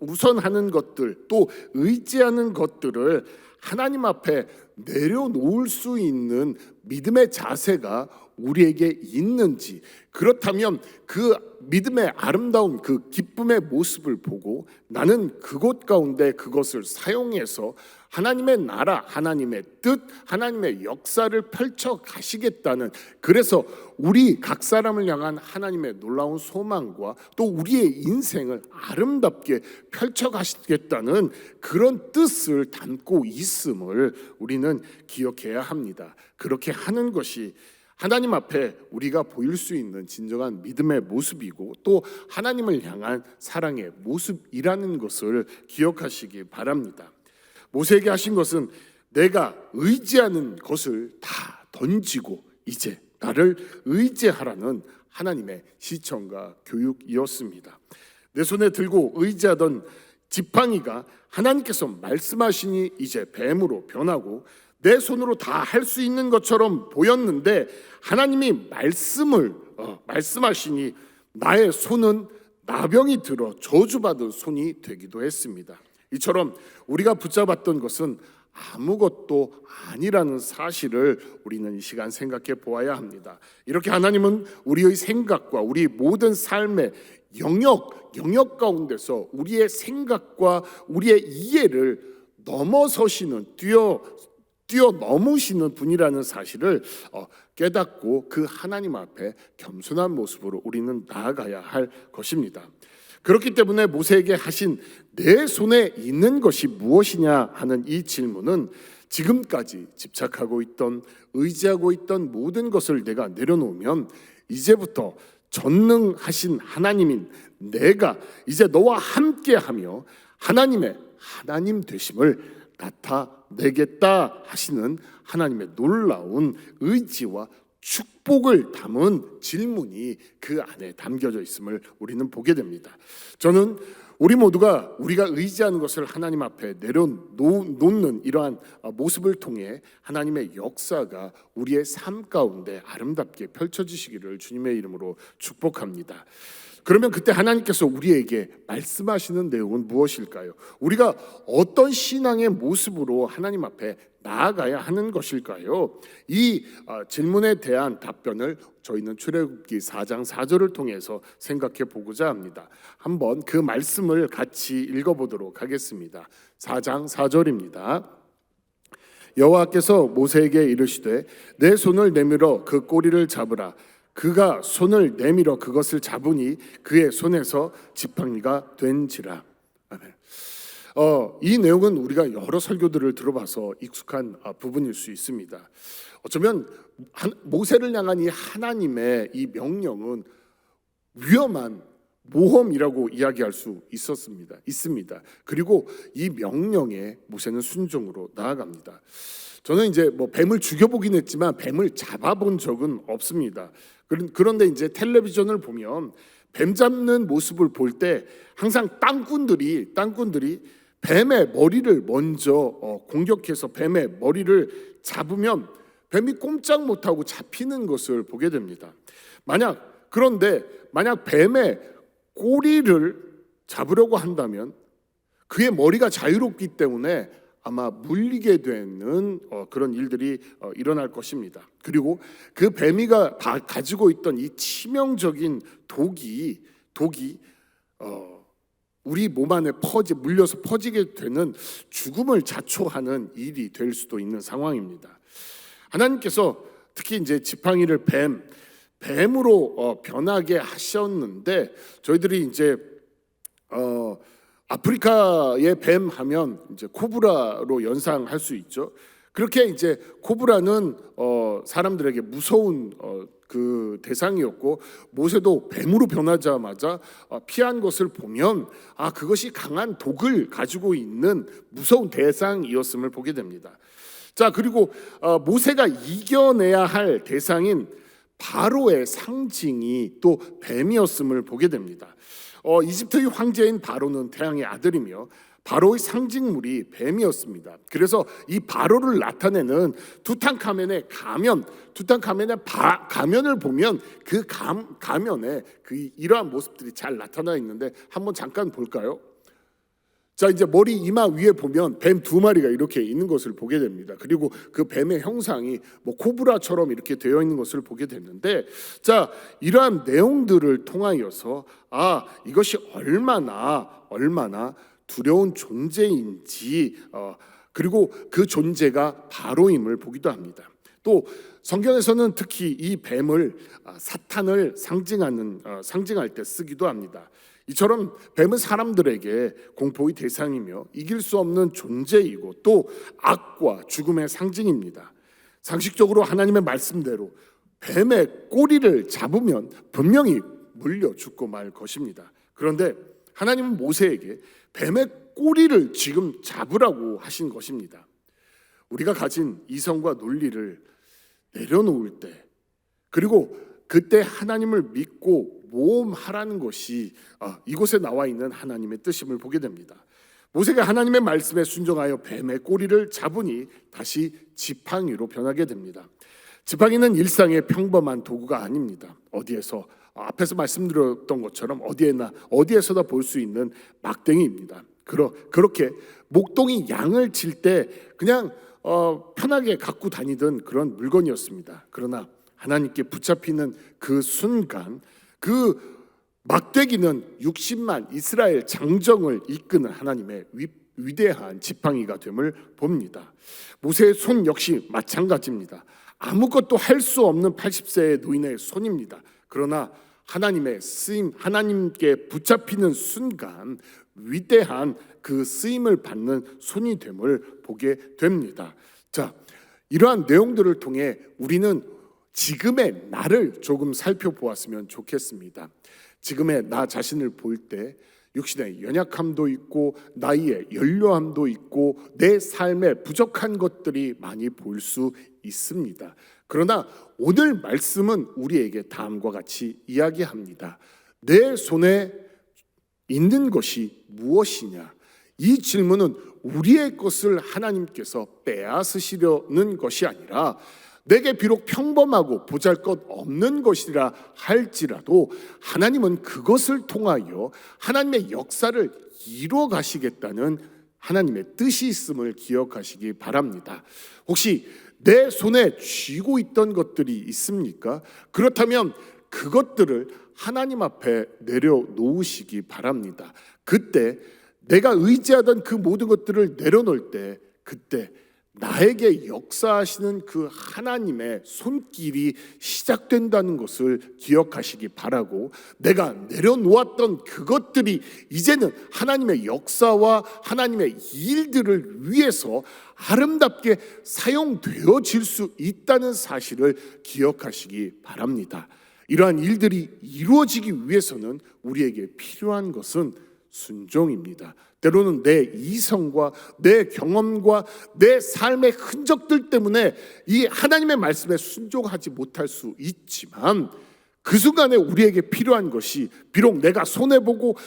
C: 우선하는 것들 또 의지하는 것들을 하나님 앞에 내려놓을 수 있는 믿음의 자세가 우리에게 있는지 그렇다면 그 믿음의 아름다운 그 기쁨의 모습을 보고 나는 그곳 가운데 그것을 사용해서 하나님의 나라, 하나님의 뜻, 하나님의 역사를 펼쳐 가시겠다는 그래서 우리 각 사람을 향한 하나님의 놀라운 소망과 또 우리의 인생을 아름답게 펼쳐 가시겠다는 그런 뜻을 담고 있음을 우리는 기억해야 합니다. 그렇게 하는 것이 하나님 앞에 우리가 보일 수 있는 진정한 믿음의 모습이고 또 하나님을 향한 사랑의 모습이라는 것을 기억하시기 바랍니다. 모세에게 하신 것은 내가 의지하는 것을 다 던지고 이제 나를 의지하라는 하나님의 시청과 교육이었습니다. 내 손에 들고 의지하던 지팡이가 하나님께서 말씀하시니 이제 뱀으로 변하고 내 손으로 다 할 수 있는 것처럼 보였는데 하나님이 말씀하시니 나의 손은 나병이 들어 저주받은 손이 되기도 했습니다. 이처럼 우리가 붙잡았던 것은 아무것도 아니라는 사실을 우리는 이 시간 생각해 보아야 합니다. 이렇게 하나님은 우리의 생각과 우리 모든 삶의 영역 가운데서 우리의 생각과 우리의 이해를 넘어서시는 뛰어넘으시는 분이라는 사실을 깨닫고 그 하나님 앞에 겸손한 모습으로 우리는 나아가야 할 것입니다. 그렇기 때문에 모세에게 하신 내 손에 있는 것이 무엇이냐 하는 이 질문은 지금까지 집착하고 있던 의지하고 있던 모든 것을 내가 내려놓으면 이제부터 전능하신 하나님인 내가 이제 너와 함께하며 하나님의 하나님 되심을 나타내겠다 하시는 하나님의 놀라운 의지와 축복을 담은 질문이 그 안에 담겨져 있음을 우리는 보게 됩니다. 저는 우리 모두가 우리가 의지하는 것을 하나님 앞에 내려놓는 이러한 모습을 통해 하나님의 역사가 우리의 삶 가운데 아름답게 펼쳐지시기를 주님의 이름으로 축복합니다. 그러면 그때 하나님께서 우리에게 말씀하시는 내용은 무엇일까요? 우리가 어떤 신앙의 모습으로 하나님 앞에 나아가야 하는 것일까요? 이 질문에 대한 답변을 저희는 출애굽기 4장 4절을 통해서 생각해 보고자 합니다. 한번 그 말씀을 같이 읽어보도록 하겠습니다. 4장 4절입니다. 여호와께서 모세에게 이르시되 내 손을 내밀어 그 꼬리를 잡으라. 그가 손을 내밀어 그것을 잡으니 그의 손에서 지팡이가 된지라. 아멘. 이 내용은 우리가 여러 설교들을 들어봐서 익숙한 부분일 수 있습니다. 어쩌면 모세를 향한 이 하나님의 이 명령은 위험한 모험이라고 이야기할 수 있습니다. 그리고 이 명령에 모세는 순종으로 나아갑니다. 저는 이제 뱀을 죽여보긴 했지만 뱀을 잡아본 적은 없습니다. 그런데 이제 텔레비전을 보면 뱀 잡는 모습을 볼 때 항상 땅꾼들이 뱀의 머리를 먼저 공격해서 뱀의 머리를 잡으면 뱀이 꼼짝 못하고 잡히는 것을 보게 됩니다. 그런데 만약 뱀의 꼬리를 잡으려고 한다면 그의 머리가 자유롭기 때문에 아마 물리게 되는 그런 일들이 일어날 것입니다. 그리고 그 뱀이가 가지고 있던 이 치명적인 독이 우리 몸 안에 물려서 퍼지게 되는 죽음을 자초하는 일이 될 수도 있는 상황입니다. 하나님께서 특히 이제 지팡이를 뱀으로 변하게 하셨는데 저희들이 이제 아프리카의 뱀 하면 이제 코브라로 연상할 수 있죠. 그렇게 이제 코브라는 사람들에게 무서운 그 대상이었고 모세도 뱀으로 변하자마자 피한 것을 보면 그것이 강한 독을 가지고 있는 무서운 대상이었음을 보게 됩니다. 자, 그리고 모세가 이겨내야 할 대상인 바로의 상징이 또 뱀이었음을 보게 됩니다. 이집트의 황제인 바로는 태양의 아들이며 바로의 상징물이 뱀이었습니다. 그래서 이 바로를 나타내는 투탕카멘의 가면을 보면 그 가면에 이러한 모습들이 잘 나타나 있는데 한번 잠깐 볼까요? 자, 이제 머리 이마 위에 보면 뱀 2마리가 이렇게 있는 것을 보게 됩니다. 그리고 그 뱀의 형상이 코브라처럼 이렇게 되어 있는 것을 보게 됐는데, 자, 이러한 내용들을 통하여서 이것이 얼마나 두려운 존재인지 그리고 그 존재가 바로임을 보기도 합니다. 또 성경에서는 특히 이 뱀을 사탄을 상징할 때 쓰기도 합니다. 이처럼 뱀은 사람들에게 공포의 대상이며 이길 수 없는 존재이고 또 악과 죽음의 상징입니다. 상식적으로 하나님의 말씀대로 뱀의 꼬리를 잡으면 분명히 물려 죽고 말 것입니다. 그런데 하나님은 모세에게 뱀의 꼬리를 지금 잡으라고 하신 것입니다. 우리가 가진 이성과 논리를 내려놓을 때, 그리고 그때 하나님을 믿고 모험하라는 것이 이곳에 나와 있는 하나님의 뜻임을 보게 됩니다. 모세가 하나님의 말씀에 순종하여 뱀의 꼬리를 잡으니 다시 지팡이로 변하게 됩니다. 지팡이는 일상의 평범한 도구가 아닙니다. 어디에서 앞에서 말씀드렸던 것처럼 어디에서나 볼 수 있는 막대기입니다. 그렇게 목동이 양을 칠 때 그냥 편하게 갖고 다니던 그런 물건이었습니다. 그러나 하나님께 붙잡히는 그 순간 그 막대기는 60만 이스라엘 장정을 이끄는 하나님의 위대한 지팡이가 됨을 봅니다. 모세의 손 역시 마찬가지입니다. 아무것도 할 수 없는 80세의 노인의 손입니다. 그러나 하나님의 쓰임, 하나님께 붙잡히는 순간 위대한 그 쓰임을 받는 손이 됨을 보게 됩니다. 자, 이러한 내용들을 통해 우리는 지금의 나를 조금 살펴보았으면 좋겠습니다. 지금의 나 자신을 볼 때 육신의 연약함도 있고 나이의 연료함도 있고 내 삶에 부족한 것들이 많이 보일 수 있습니다. 그러나 오늘 말씀은 우리에게 다음과 같이 이야기합니다. 내 손에 있는 것이 무엇이냐? 이 질문은 우리의 것을 하나님께서 빼앗으시려는 것이 아니라 내게 비록 평범하고 보잘것없는 것이라 할지라도 하나님은 그것을 통하여 하나님의 역사를 이루어 가시겠다는 하나님의 뜻이 있음을 기억하시기 바랍니다. 혹시 내 손에 쥐고 있던 것들이 있습니까? 그렇다면 그것들을 하나님 앞에 내려놓으시기 바랍니다. 그때 내가 의지하던 그 모든 것들을 내려놓을 때 그때 나에게 역사하시는 그 하나님의 손길이 시작된다는 것을 기억하시기 바라고, 내가 내려놓았던 그것들이 이제는 하나님의 역사와 하나님의 일들을 위해서 아름답게 사용되어질 수 있다는 사실을 기억하시기 바랍니다. 이러한 일들이 이루어지기 위해서는 우리에게 필요한 것은 순종입니다. 때로는 내 이성과 내 경험과 내 삶의 흔적들 때문에 이 하나님의 말씀에 순종하지 못할 수 있지만, 그 순간에 우리에게 필요한 것이 비록 내가 손해보고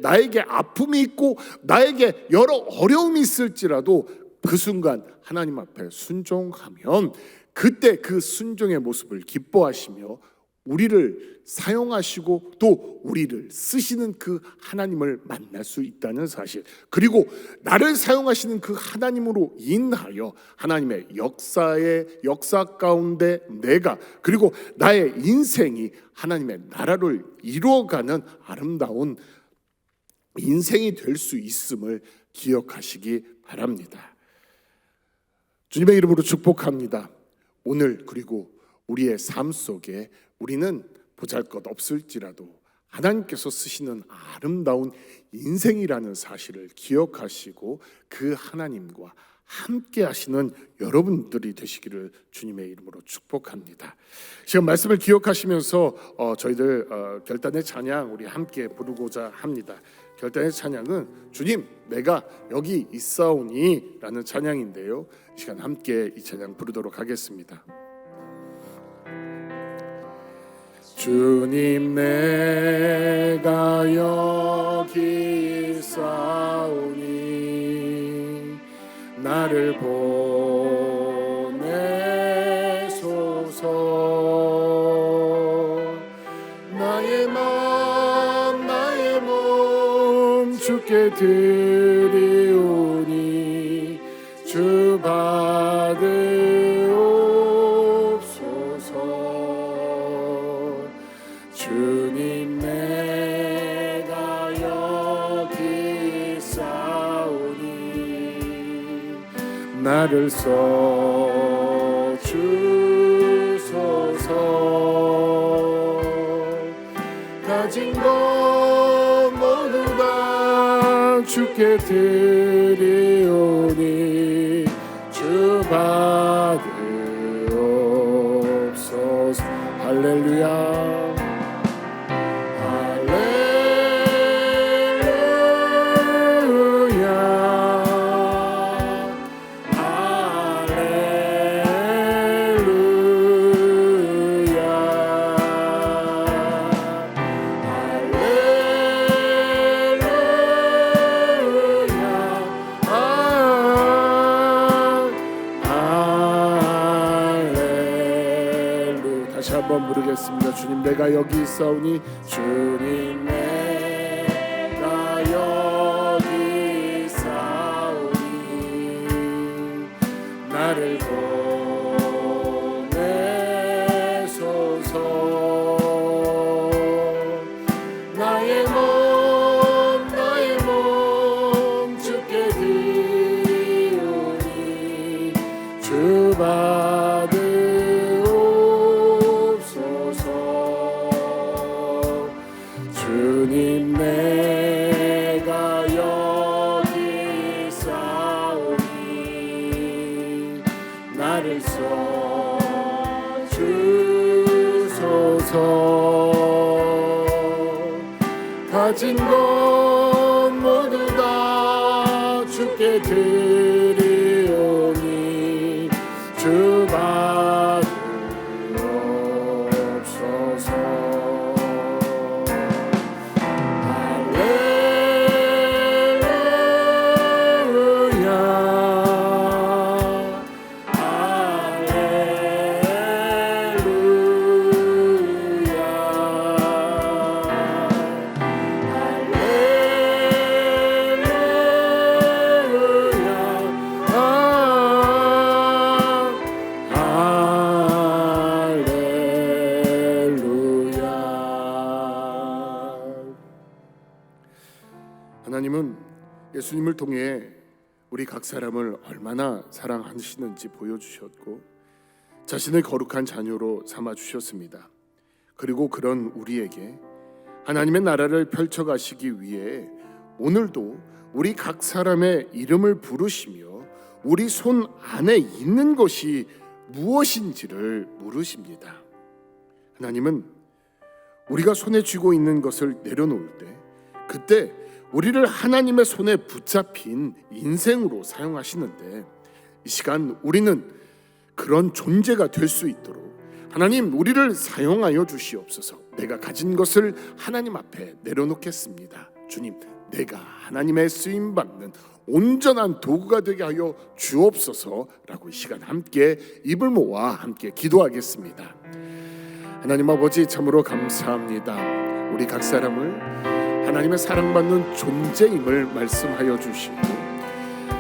C: 나에게 아픔이 있고 나에게 여러 어려움이 있을지라도 그 순간 하나님 앞에 순종하면 그때 그 순종의 모습을 기뻐하시며 우리를 사용하시고 또 우리를 쓰시는 그 하나님을 만날 수 있다는 사실, 그리고 나를 사용하시는 그 하나님으로 인하여 하나님의 역사 가운데 내가 그리고 나의 인생이 하나님의 나라를 이루어가는 아름다운 인생이 될 수 있음을 기억하시기 바랍니다. 주님의 이름으로 축복합니다. 오늘 그리고 우리의 삶 속에 우리는 보잘것없을지라도 하나님께서 쓰시는 아름다운 인생이라는 사실을 기억하시고 그 하나님과 함께 하시는 여러분들이 되시기를 주님의 이름으로 축복합니다. 지금 말씀을 기억하시면서 저희들 결단의 찬양 우리 함께 부르고자 합니다. 결단의 찬양은 주님 내가 여기 있사오니 라는 찬양인데요, 이 시간 함께 이 찬양 부르도록 하겠습니다. 주님 내가 여기 있사오니 나를 보내소서. 나의 마음 나의 몸 주께 드리오니 주 받으옵소서. 주님 내가 여기 있사오니 나를 써주소서. 가진 것 모두 다 주께 드리오니 주 받으옵소서. 할렐루야. 한번 부르겠습니다. 주님 내가 여기 있사오니 주님 내가 여기 있사오니 나를 보내소서. 나의 몸 주께 드리오니 주 받으옵소서. 주님 내가 여기 있사오니 나를 써주소서. 가진 것 모두 다 주께 드리오니 주 받으옵소서. 하나님은 예수님을 통해 우리 각 사람을 얼마나 사랑하시는지 보여주셨고 자신을 거룩한 자녀로 삼아주셨습니다. 그리고 그런 우리에게 하나님의 나라를 펼쳐가시기 위해 오늘도 우리 각 사람의 이름을 부르시며 우리 손 안에 있는 것이 무엇인지를 물으십니다. 하나님은 우리가 손에 쥐고 있는 것을 내려놓을 때 그때 우리를 하나님의 손에 붙잡힌 인생으로 사용하시는데 이 시간 우리는 그런 존재가 될 수 있도록 하나님 우리를 사용하여 주시옵소서. 내가 가진 것을 하나님 앞에 내려놓겠습니다. 주님 내가 하나님의 쓰임받는 온전한 도구가 되게 하여 주옵소서라고 이 시간 함께 입을 모아 함께 기도하겠습니다. 하나님 아버지 참으로 감사합니다. 우리 각 사람을 하나님의 사랑받는 존재임을 말씀하여 주시고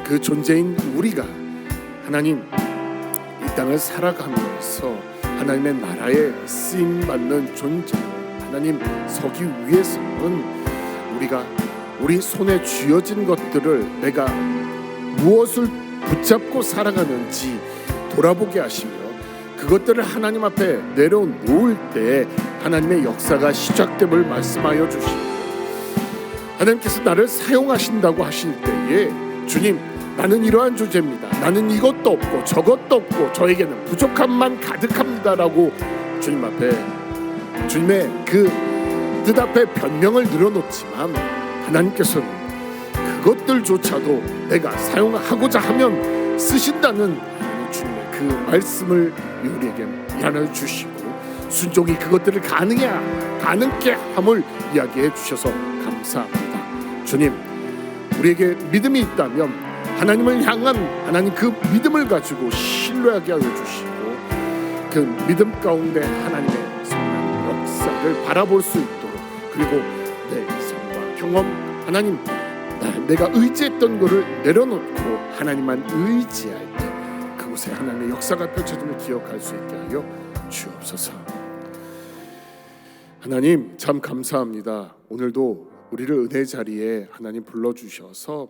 C: 그 존재인 우리가 하나님 이 땅을 살아가면서 하나님의 나라에 쓰임받는 존재로 하나님 서기 위해서는 우리가 우리 손에 쥐어진 것들을 내가 무엇을 붙잡고 살아가는지 돌아보게 하시며 그것들을 하나님 앞에 내려놓을 때 하나님의 역사가 시작됨을 말씀하여 주시고 하나님께서 나를 사용하신다고 하실 때에 주님 나는 이러한 존재입니다. 나는 이것도 없고 저것도 없고 저에게는 부족함만 가득합니다라고 주님 앞에 주님의 그 뜻 앞에 변명을 늘어놓지만 하나님께서는 그것들조차도 내가 사용하고자 하면 쓰신다는 주님의 그 말씀을 우리에게 나눠주시고 순종이 그것들을 가능케 함을 이야기해 주셔서 감사합니다. 주님 우리에게 믿음이 있다면 하나님을 향한 하나님 그 믿음을 가지고 신뢰하게 하여 주시고 그 믿음 가운데 하나님의 성령 역사를 바라볼 수 있도록 그리고 내 삶과 경험 하나님 내가 의지했던 것을 내려놓고 하나님만 의지할 때 그곳에 하나님의 역사가 펼쳐짐을 기억할 수 있게 하여 주옵소서. 하나님 참 감사합니다. 오늘도 우리를 은혜 자리에 하나님 불러주셔서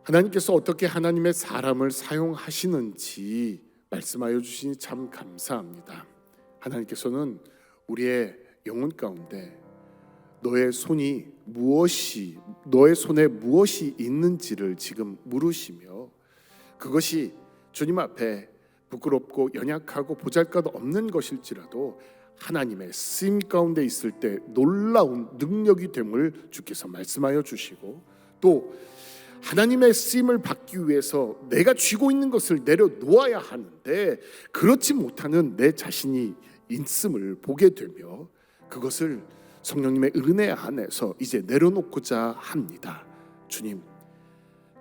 C: 하나님께서 어떻게 하나님의 사람을 사용하시는지 말씀하여 주시니 참 감사합니다. 하나님께서는 우리의 영혼 가운데 너의 손에 무엇이 있는지를 지금 물으시며 그것이 주님 앞에 부끄럽고 연약하고 보잘것 없는 것일지라도 하나님의 쓰임 가운데 있을 때 놀라운 능력이 됨을 주께서 말씀하여 주시고 또 하나님의 쓰임을 받기 위해서 내가 쥐고 있는 것을 내려놓아야 하는데 그렇지 못하는 내 자신이 있음을 보게 되며 그것을 성령님의 은혜 안에서 이제 내려놓고자 합니다. 주님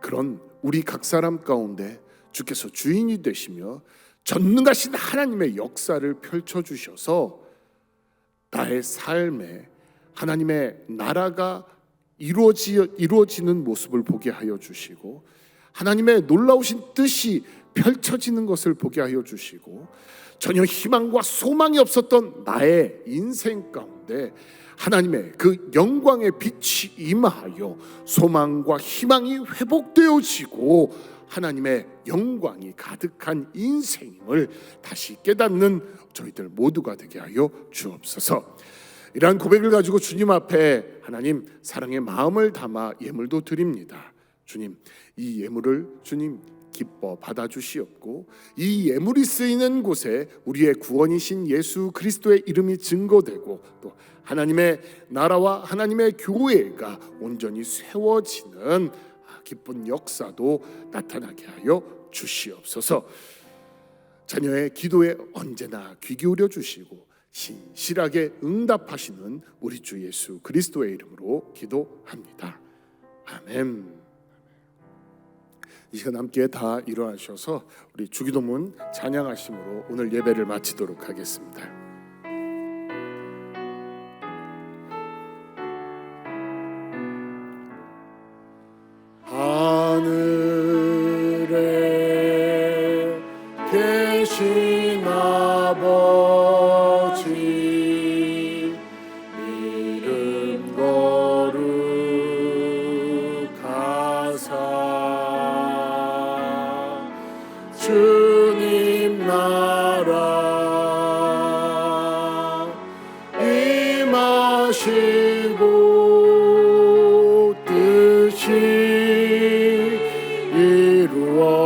C: 그런 우리 각 사람 가운데 주께서 주인이 되시며 전능하신 하나님의 역사를 펼쳐주셔서 나의 삶에 하나님의 나라가 이루어지는 모습을 보게 하여 주시고, 하나님의 놀라우신 뜻이 펼쳐지는 것을 보게 하여 주시고, 전혀 희망과 소망이 없었던 나의 인생 가운데 하나님의 그 영광의 빛이 임하여 소망과 희망이 회복되어지고 하나님의 영광이 가득한 인생임을 다시 깨닫는 저희들 모두가 되게 하여 주옵소서. 이러한 고백을 가지고 주님 앞에 하나님 사랑의 마음을 담아 예물도 드립니다. 주님, 이 예물을 주님 기뻐 받아주시옵고, 이 예물이 쓰이는 곳에 우리의 구원이신 예수 그리스도의 이름이 증거되고, 또 하나님의 나라와 하나님의 교회가 온전히 세워지는 기쁜 역사도 나타나게 하여 주시옵소서. 자녀의 기도에 언제나 귀 기울여 주시고 신실하게 응답하시는 우리 주 예수 그리스도의 이름으로 기도합니다. 아멘. 이 시간 함께 다 일어나셔서 우리 주기도문 찬양하심으로 오늘 예배를 마치도록 하겠습니다. 하늘에 계신 아버지, 이름 거룩하사 주님 나라 임하시고 뜻이 이루어